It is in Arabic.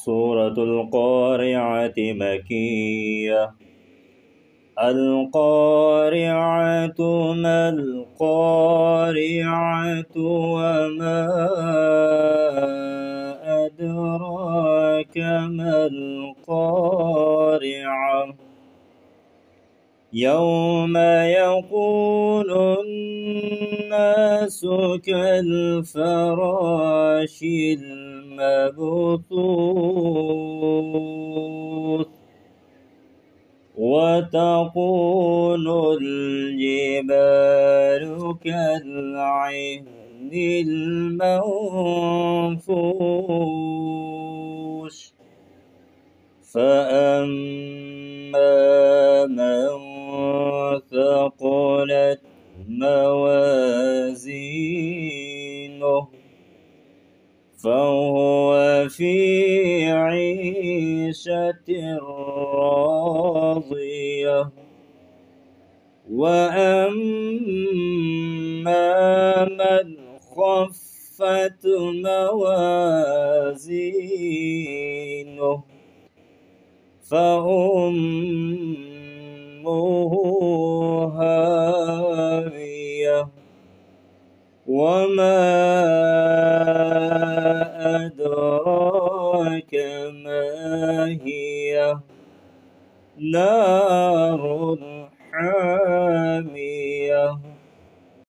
سورة القارعة مكية. القارعة ما القارعة وما أدراك ما القارعة يوم يكون الناس كالفراش المبثوث وتكون الجبال كالعهن المنفوش فأما من ثقلت موازينه فهو في عيشة راضية وأما من خفت موازينه فأمه هاوية وما أدراك ما هي نار حامية.